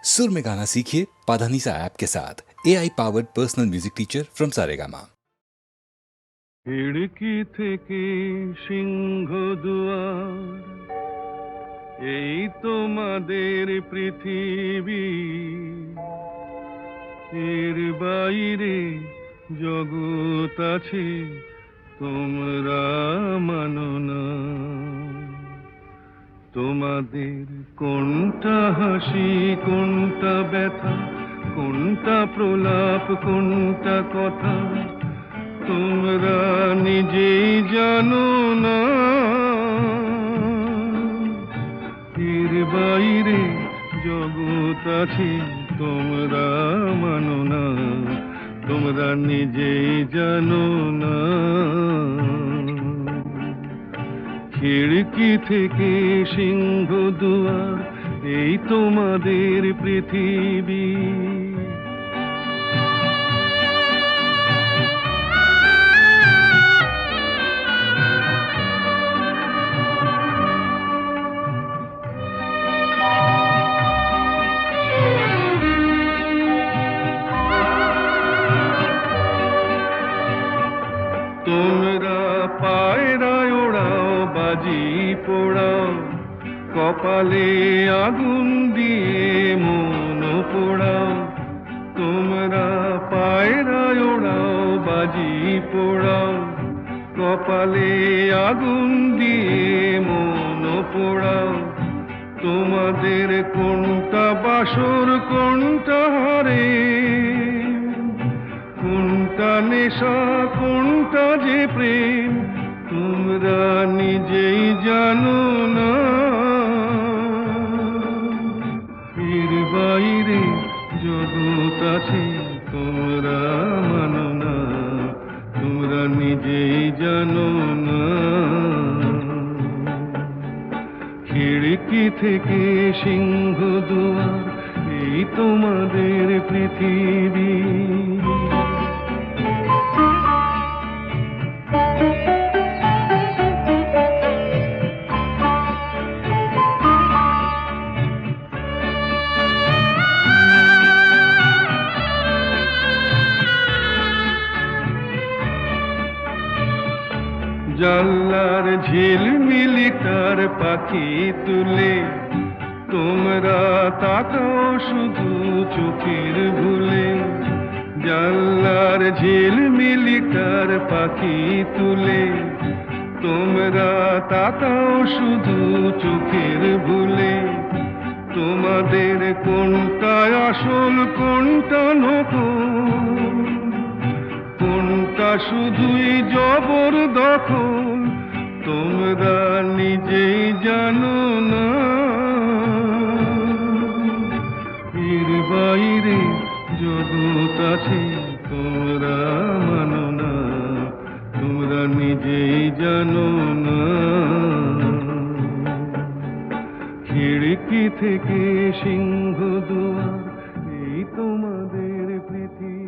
सुर में गाना सीखिए पाधानीसा ऐप के साथ AI powered personal music teacher from Saregama. খিড়কি থেকে সিংহ দুয়ার, এই তোমাদের পৃথিবী, এর বাইরে জগৎ আছে তোমরা মানো না। তোমাদের কোনটা হাসি, কোনটা ব্যথা, কোনটা প্রলাপ, কোনটা কথা তোমরা নিজেই জানো না। এর বাইরে জগৎ আছে তোমরা মানো না, তোমরা নিজেই জানো না। খিড়কি থেকে সিংহ দুয়ার, এই তোমাদের পৃথিবী। তোমরা পায়রায় ওড়াও, বাজি পোড়াও, কপালে আগুন দিয়ে মন পোড়াও। তোমরা পায়রায় ওড়াও, বাজি পোড়াও, কপালে আগুন দিয়ে মন পোড়াও। তোমাদের কোনটা বাসর, কোনটা হারে, কোনটা নেশা, কোনটা যে প্রেম তোমরা নিজেই জানো না। এর বাইরে জগৎ আছে তোমরা মানো না, তোমরা নিজেই জানো না। খিড়কি থেকে সিংহ দুয়ার, এই তোমাদের পৃথিবী। জানলার ঝিলমিলিটার পাখি তুলে তোমরা তাকাও শুধু চোখের ভুলে। জানলার ঝিলমিলিটার পাখি তুলে তোমরা তাকাও শুধু চোখের ভুলে। তোমাদের কোনটা আসল, কোনটা নকল, কোনটা শুধুই জবরদখল তোমরা নিজেই জানো না। এর বাইরে জগৎ আছে তোমরা মানো না, তোমরা নিজেই জানো না। খিড়কি থেকে সিংহ দুয়ার, এই তোমাদের পৃথিবী।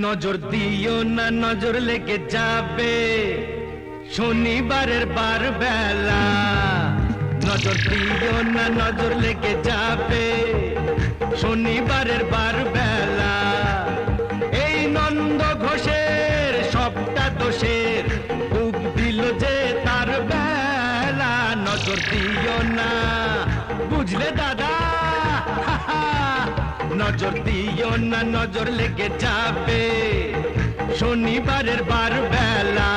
নজর দিও না, নজর লেগে যাবে শনিবারের বার বেলা। নজর দিও না, নজর লেগে যাবে শনিবারের বার বেলা। এই নন্দ ঘোষের সবটা দোষের খুব দিল যে তার বেলা। নজর দিও না, বুঝলে দাদা, নজর দিও না, নজর লেগে যাবে শনিবারের বার বেলা।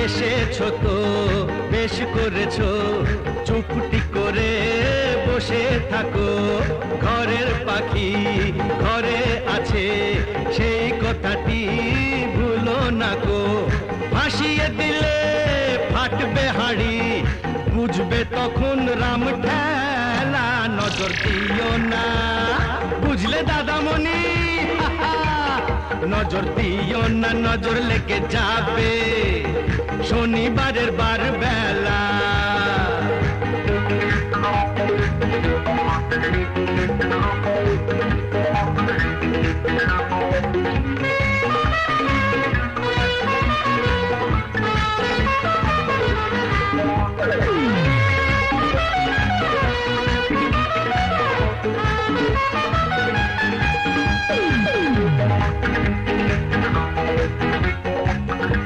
এসেছো তো বেশ করেছো চুপটি করে বসে থাকো ঘরের পাখি ঘরে আছে সেই কথাটি ভুলো না গো ভাসিয়ে দিলে ফাটবে হাড়ি বুঝবে তখন রাম ঠেলা নজর দিও না বুঝলে দাদামণি নজর দিও না নজর লেগে যাবে শনিবারের বার বেলা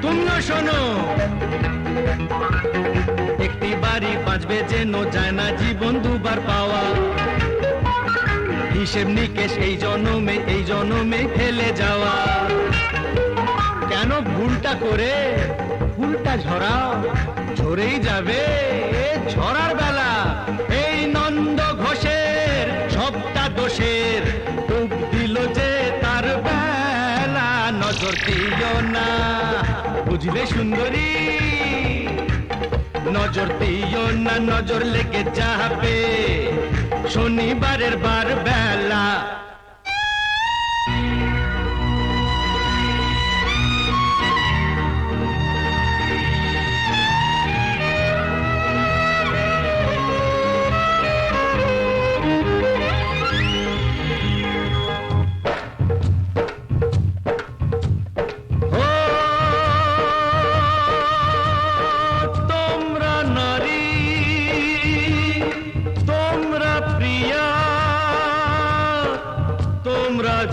তুমিও শোনো একটি বাড়ি বাঁচবে যেন যায় না জীবন দুবার পাওয়া হিসেব নিকেশ এই জনমে ফেলে যাওয়া কেন ভুলটা করে ফুলটা ঝরাও ঝরেই যাবে ঝরার বেলা এই নন্দ ঘোষের সবটা দোষের ডুব দিল যে তার বেলা নজর দিও না বুঝলে সুন্দরী নজর দিও না নজর লেগে যাবে শনিবারের বার বেলা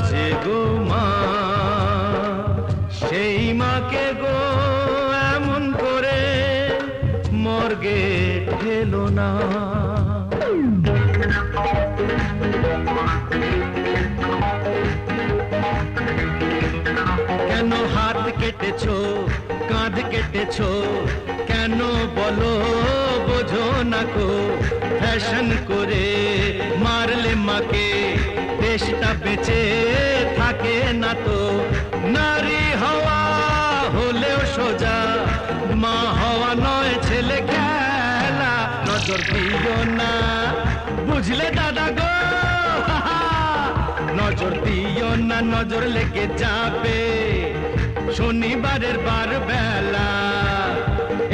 যে গো মা সেই মাকে গো এমন করে মর্গে ঠেলো না কেন হাত কেটেছো কাঁধ কেটেছো কেন বলো বোঝো না গো ফ্যাশন করে মারলে মাকে দেশটা বেঁচে থাকে না তো নারী হওয়া হলেও সোজা মা হওয়া নয় ছেলে খেলা নজর দিও না বুঝলে দাদা গো নজর দিও না নজর লেগে যাবে শনিবারের বার বেলা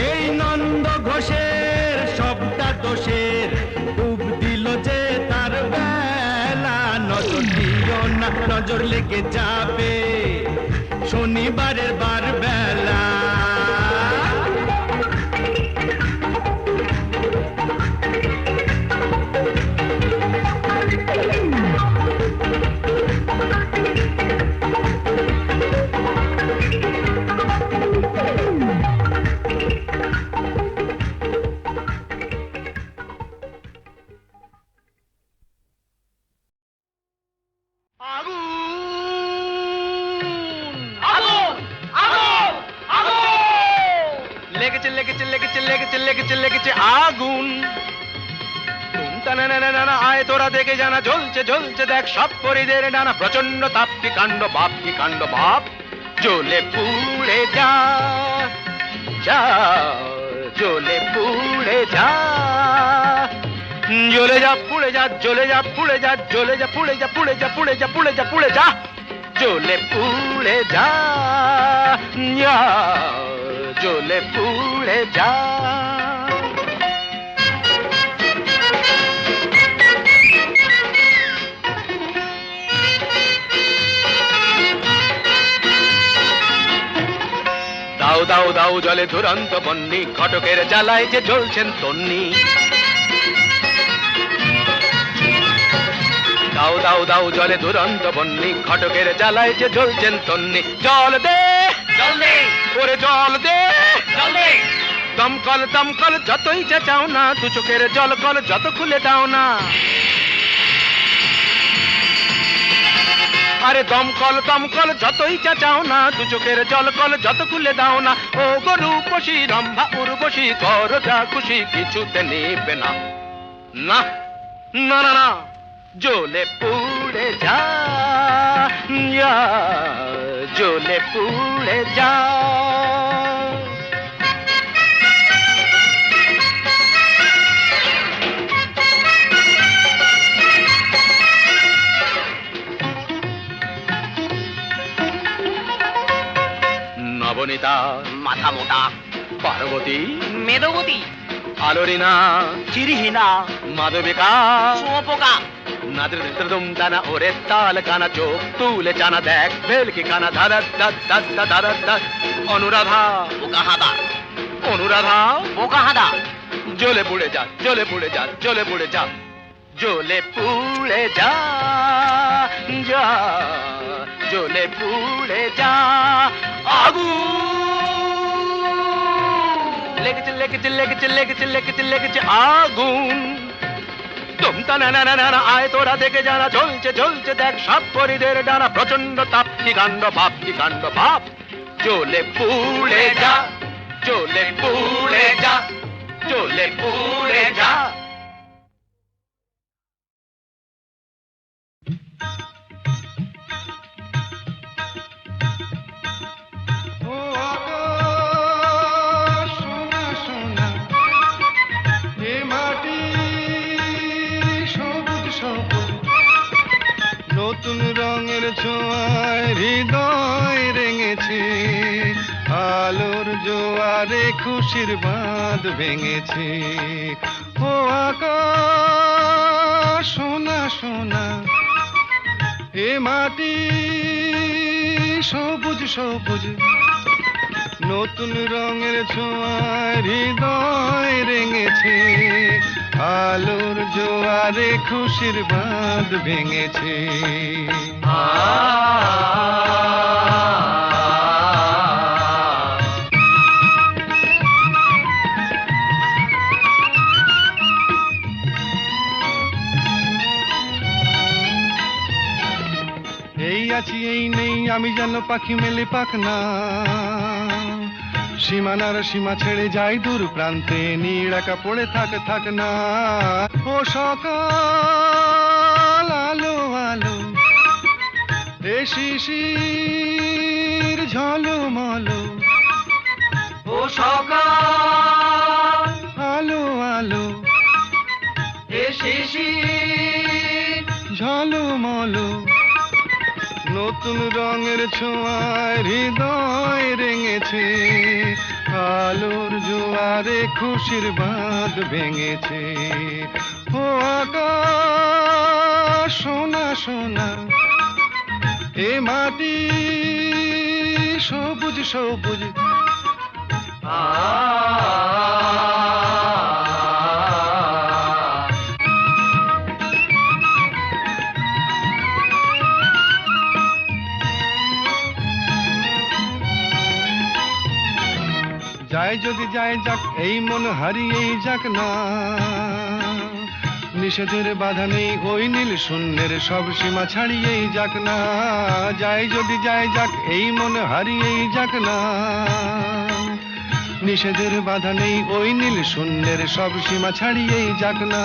এই নন্দ ঘোষের সবটা দোষের ডুব দিল যে তার বেলা নজর দিও না নজর লেগে যাবে শনিবারের বার বেলা লেগেছে আগুন আয় তোরা দেখে জানা জ্বলছে জ্বলছে দেখ সব পরিদের নানা প্রচন্ড তাপ কি কাণ্ড বাপ জ্বলে পুড়ে যা জ্বলে পুড়ে যা জ্বলে যা পুড়ে যা জ্বলে যা পুড়ে যা জ্বলে যা পুড়ে যা পুড়ে যা পুড়ে যা পুড়ে যা পুড়ে যা জ্বলে পুড়ে যা জ্বলে পুড়ে যা দাও দাও দাও জলে দুরন্ত বন্যি ঘটকের জ্বালায় যে জ্বলছেন তন্নি দাও দাও দাও জলে দুরন্ত বন্যি ঘটকের জ্বালায় যে জ্বলছেন তন্নি জল দে ওরে জল দে দমকল দমকল যতই চেঁচাও না দু চোখের জল কল যত খুলে দাও না আরে দমকল দমকল যতই চাচাও না, দু চোখের জল কল যত খুলে দাও না, ও গো রূপসী রম্ভা উর্বশী, কর যা খুশি কিছুতে নেবে না। না না না না, জ্বলে পুড়ে যা, যা, জ্বলে পুড়ে যা। নবনীতা মাথা মোটা, পার্বতী মেদবতী, আলোরিনা চিরিহীনা, মাধবিকা শুঁয়োপোকা, নাদৃদম দানা ওরে তাল কানা, চোখ তুলে জানা দেখ ভেলকি কানা, ধারা ধারা অনুরাধা বোকাহাদা, অনুরাধা বোকাহাদা, জ্বলে পুড়ে যা, জ্বলে পুড়ে যা, জ্বলে পুড়ে যা, জ্বলে পুড়ে যা, যা, জ্বলে পুড়ে যা। আগুন লেগেছে লেগেছে লেগেছে লেগেছে লেগেছে লেগেছে আগুন। তুমতা না না না না, আয় তোরা দেখে জানা, জ্বলছে জ্বলছে দেখ সব পরিদের ডানা, প্রচন্ড তাপ কি কাণ্ড ভাব, কি কাণ্ড ভাব, জ্বলে পুড়ে যা, জ্বলে পুড়ে যা, জ্বলে পুড়ে যা। ও আকাশ সোনা সোনা, এ মাটি সবুজ সবুজ, নতুন রঙের ছোঁয়ায় হৃদয় রেঙেছে, আলোর জোয়ারে খুশির বাঁধ ভেঙেছে। ও আকাশ সোনা সোনা, এ মাটি সবুজ সবুজ, নতুন রঙের ছোঁয়ায় হৃদয় রেঙেছে, আলোর জোয়ারে খুশির বাঁধ ভেঙেছে। এই আছি এই নেই আমি যেন পাখি মেলে পাখনা, সীমানার সীমা ছেড়ে যাই দূর প্রান্তে, নীড়াকা পড়ে থাক না। ও সকাল আলো আলো, এ শিশির ঝলমলো, ও সকাল আলো আলো, এ শিশির ঝলমলো, নতুন রঙের ছোঁয়ায় হৃদয় রেঙেছে, আলোর জোয়ারে খুশির বাঁধ ভেঙেছে। ও আকাশ সোনা সোনা, এ মাটি সবুজ সবুজ, যায় যদি যায় যাক এই মন হারিয়েই যাক না, নিষেধের বাধা নেই ওই নীল শূন্যের সব সীমা ছাড়িয়েই যাক না, যায় যদি যায় যাক এই মন হারিয়েই যাক না, নিষেধের বাধা নেই ওই নীল শূন্যের সব সীমা ছাড়িয়েই যাক না।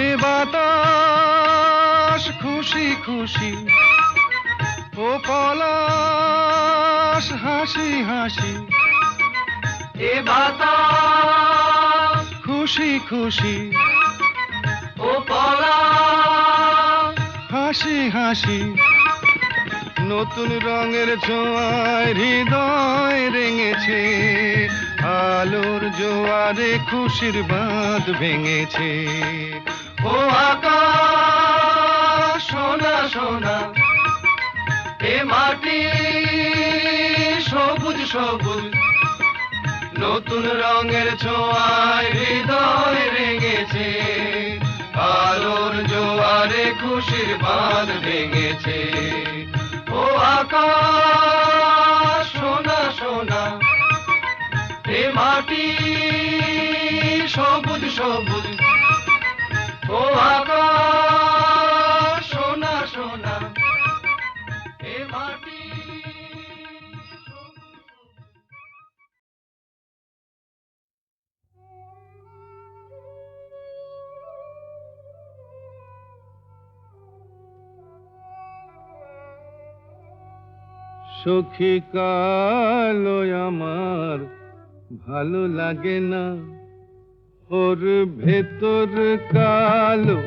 এ বাতাস খুশি খুশি, ও পলাশ হাসি হাসি, এ বাতাস খুশি খুশি, ও পলাশ হাসি হাসি, নতুন রঙের ছোঁয়ায় হৃদয় রেঙেছে, আলোর জোয়ারে খুশির বাঁধ ভেঙেছে। ও আকাশ সোনা সোনা, এ মাটি সবুজ সবুজ, নতুন রঙের ছোঁয়ায় হৃদয় রেঙেছে, আলোর জোয়ারে খুশির বাঁধ ভেঙেছে। ও আকাশ সোনা সোনা, এ মাটি সবুজ সবুজ, ও আকাশ সোনা সোনা, সখী কালো আমার ভালো লাগে না, ওর ভেতর কালো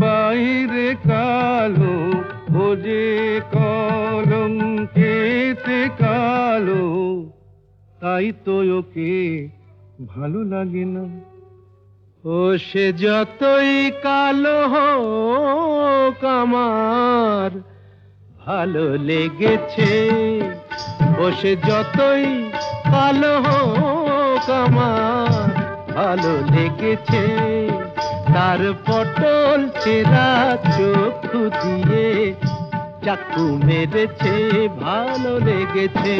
বাইরে কালো, ও যে কলঙ্কেতে কালো, তাই তো ওকে ভালো লাগে না। ও সে যতই কালো হোক আমার ভালো লেগেছে, ও সে যতই কালো হোক আমার ভালো লেগেছে, তার পটল চেরা চক্ষু দিয়ে চাকু মেরেছে, ভালো লেগেছে।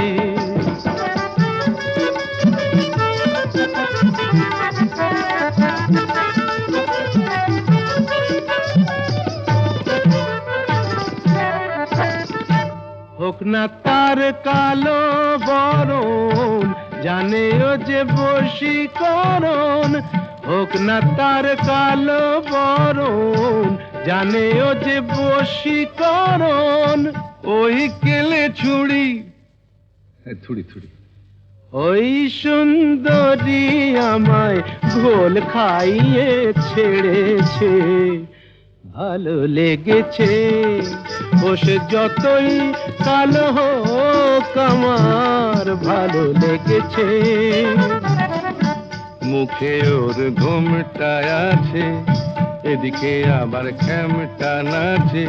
হোক না তার কালো বরণ, জানে ও যে বশীকরণ, হোক না তার কালো বরণ, জানে ও যে বশীকরণ, ওই কেলে ছুড়ি থুড়ি থুড়ি, ওই সুন্দরী আমায় ঘোল খাইয়ে ছেড়েছে, ভালো লেগেছে। ও সে যতই কালো হোক আমার ভালো লেগেছে। মুখে ওর ঘুমটা আছে, এদিকে আবার খ্যামটা নাচে,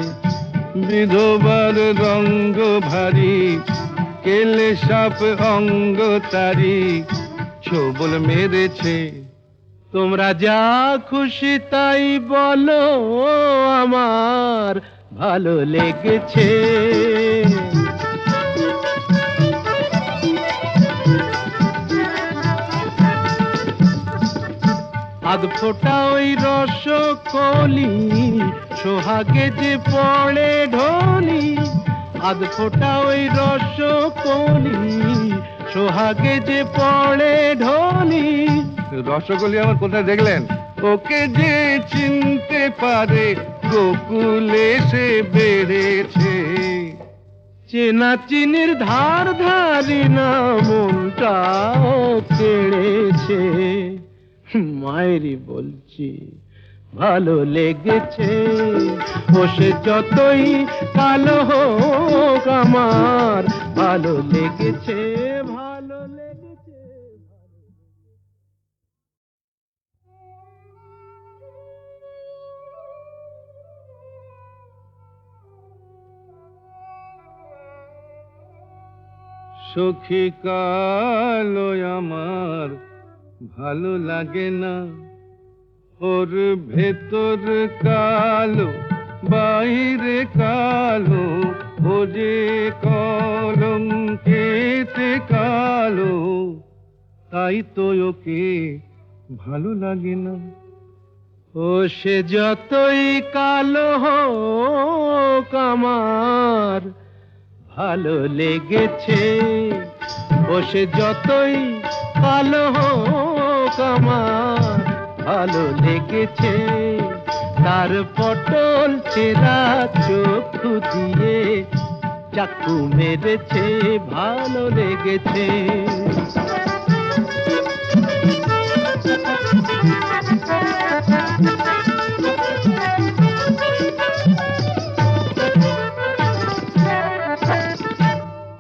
বিধবার রঙ্গ ভারী, কেলে সাপ অঙ্গ তারি, ছোবল মেরেছে। তোমরা যা খুশি তাই বলো, আমার ভালো লেগেছে। আধ ফোটা ওই রসকলি, সোহাগে যে পড়ে ঢলি, আধ ফোটা ওই রসকলি, সোহাগে যে পড়ে ঢলি। রসগোল্লা আমার কোথায় দেখলেন? ওকে যে চিনতে পারে গোকুলে সে বেড়েছে, চেনা চিনির ধার ধারি না মনটাও কেড়েছে। মায়েরই বলছি ভালো লেগেছে, ও সে যতই কালো হোক আমার ভালো লেগেছে, ভালো লেগেছে। সখী কালো আমার ভালো লাগে না, ওর ভেতর কালো বাইরে কালো, ও যে কলঙ্কেতে কালো, তাই তো ওকে ভালো লাগে না। ও সে যতই কালো হোক আমার ভালো লেগেছে, ও সে যতই কালো হোক আমার ভালো লেগেছে, তার পটল চেরা চক্ষু দিয়ে চাকু মেরেছে, ভালো লেগেছে।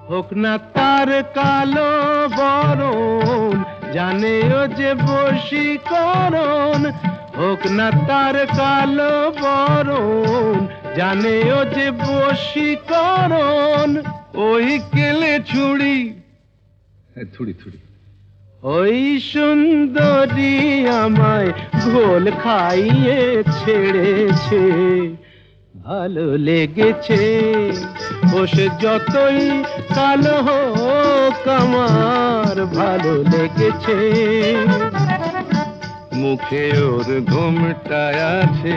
হোক না তার কালো বরণ, জানে ও যে বশীকরণ, হোক না তার কালো বরণ, জানে ও যে বশীকরণ, ওই কেলে ছুড়ি থুড়ি থুড়ি, ওই সুন্দরী আমায় ঘোল খাইয়ে ছেড়েছে, ভালো লেগেছে। ও সে যতই কালো হোক আমার ভালো লেগেছে। মুখে ওর ঘুমটা আছে,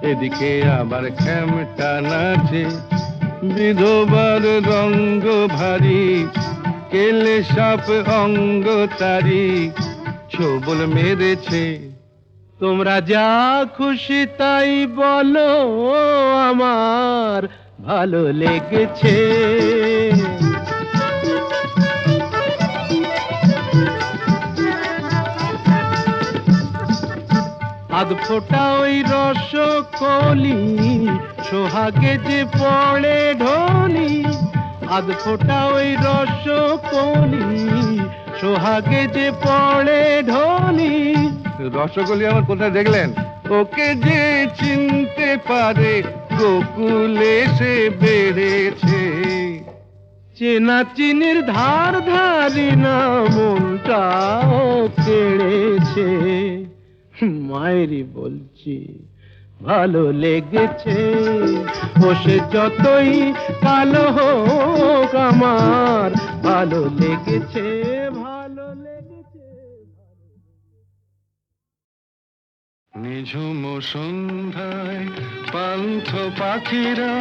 এদিকে আবার খ্যামটা নাচে, বিধবার রঙ্গ ভারী, কেলে সাপ অঙ্গ তারি, ছোবল মেরেছে। তোমরা যা খুশি তাই বলো, আমার ভালো লেগেছে। আধ ফোটা ওই রসকলি সোহাগে যে পড়ে ঢলি, আধ ফোটা ওই রসকলি সোহাগে যে পড়ে ঢলি। রসকলি আমার কোথায় দেখলেন? ওকে যে চিনতে পারে গোকুলে সে বেড়েছে। চেনা চিনির ধার ধারি না মনটাও কেড়েছে। মায়েরই বলছি ভালো লেগেছে, ও সে যতই কালো হোক আমার ভালো লেগেছে, ভালো লেগেছে। নিঝুম সন্ধ্যায় পান্থ পাখিরা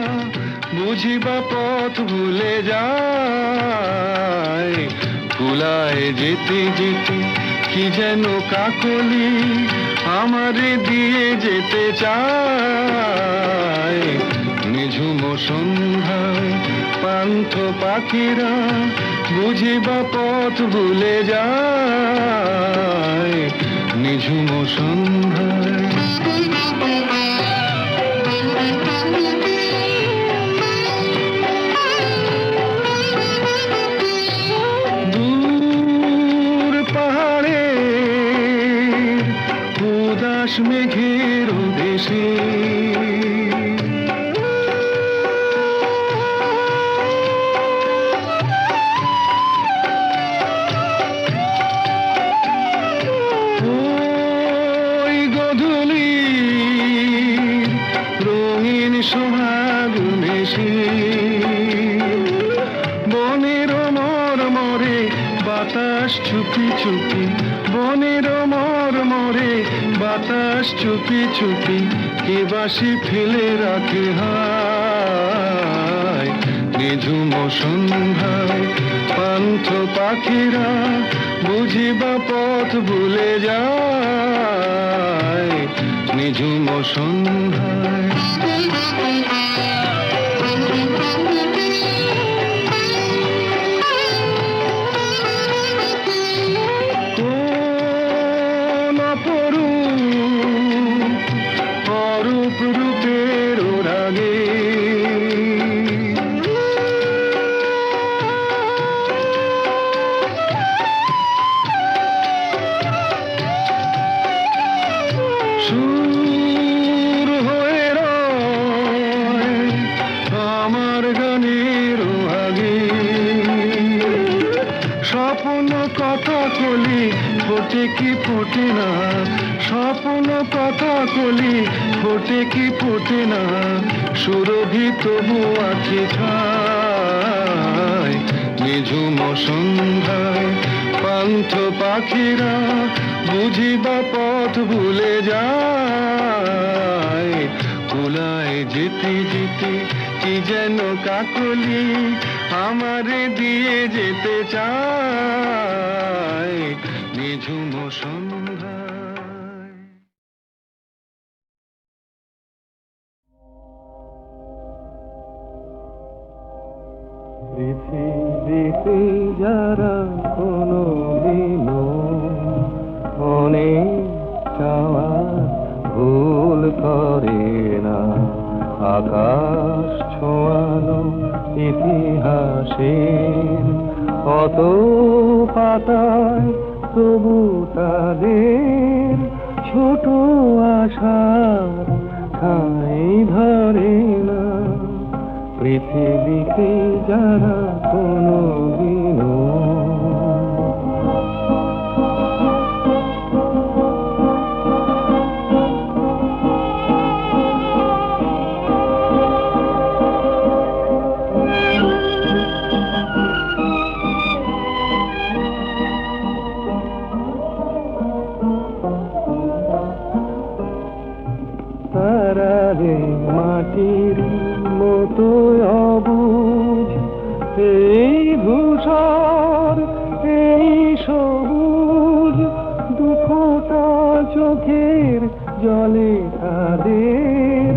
বুঝিবা পথ ভুলে যায়, কুলায় যেতে যেতে কি যেন কাকলি আমারে দিয়ে যেতে চায়। নিঝুম সন্ধ্যায় পান্থ পাখিরা বুঝিবা পথ ভুলে যায়, নিঝুম সন্ধ্যায়। দূর পাহাড়ে উদাস মেঘের দেশে সোহাগ মেশে বনের মরমরে বাতাস চুপি চুপি, বনের মরমরে বাতাস চুপি চুপি কে বাসি ফেলে রাখে হায়। নিঝুম সন্ধ্যায় পান্থ পাখিরা বুঝিবা পথ ভুলে যায়, নিঝুম সন্ধ্যায়। কোন অরূপ রূপের রাগে সুর হয়ে রয় আমার গানের আগে। স্বপ্ন কথা কলি ফোটে কি ফোটে না, স্বপ্ন কথা কলি ফোটে কি ফোটে না, সুরভি তবু আঁখি ছায়। নিঝুম সন্ধ্যায় পান্থ পাখিরা বুঝিবা পথ ভুলে যায়, কুলায় যেতে যেতে কি যেন কাকলি আমারে দিয়ে যেতে চায়, নিঝুম সন্ধ্যায়। পৃথিবীতে যারা কোনো দিনও অনেক চাওয়া ভুল করে না, আকাশ ছোঁয়ানো ইতিহাসের কত পাতায় তবু তাদের ছোট আশার ঠাঁই ধরে না। পৃথিবীতে যারা কোনো দিনও তারারে মাটির মতো অবুঝ এই ধূসর এই সবুজ দুফোঁটা চোখের জলে তাদের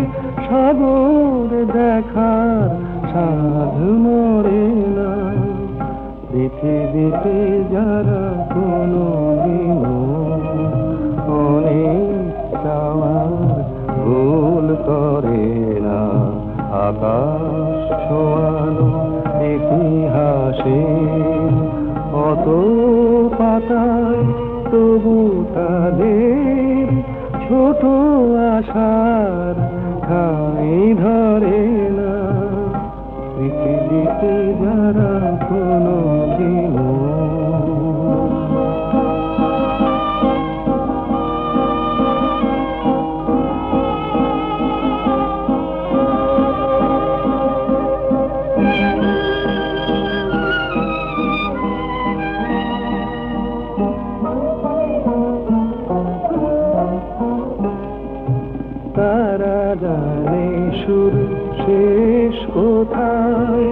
সাগর দেখার সাধ মরে না। পৃথিবীতে যারা কোনো দিনও অনেক চাওয়া আকাশ ছোঁয়ানো ইতিহাসে অত পাতায় তবু তাদের ছোট আশার ঠাঁই ধরে না পৃথিবীতে যারা কোনো দিন তারা জানে সুর শেষ কোথায়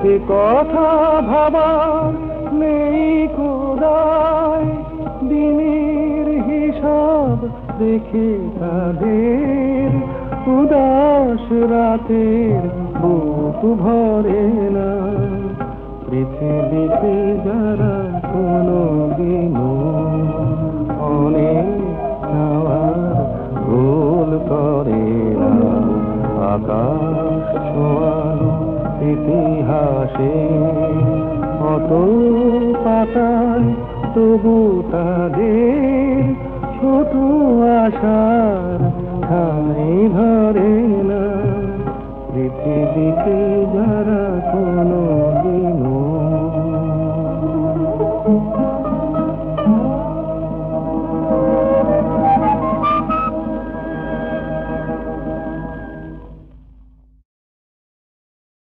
এ কথা ভাবা নেই কোদায় দিনের হিসাব দেখে তাদের উদাস রাতের বুক ভরে না পৃথিবীতে যারা কোনো দিনও অনেক চাওয়ার ভুল করে না আকাশ ছোঁয়ানো ইতিহাসে অত পাতায় তবু তাদের ছোট আশার ঠাঁই ধরে না পৃথিবীতে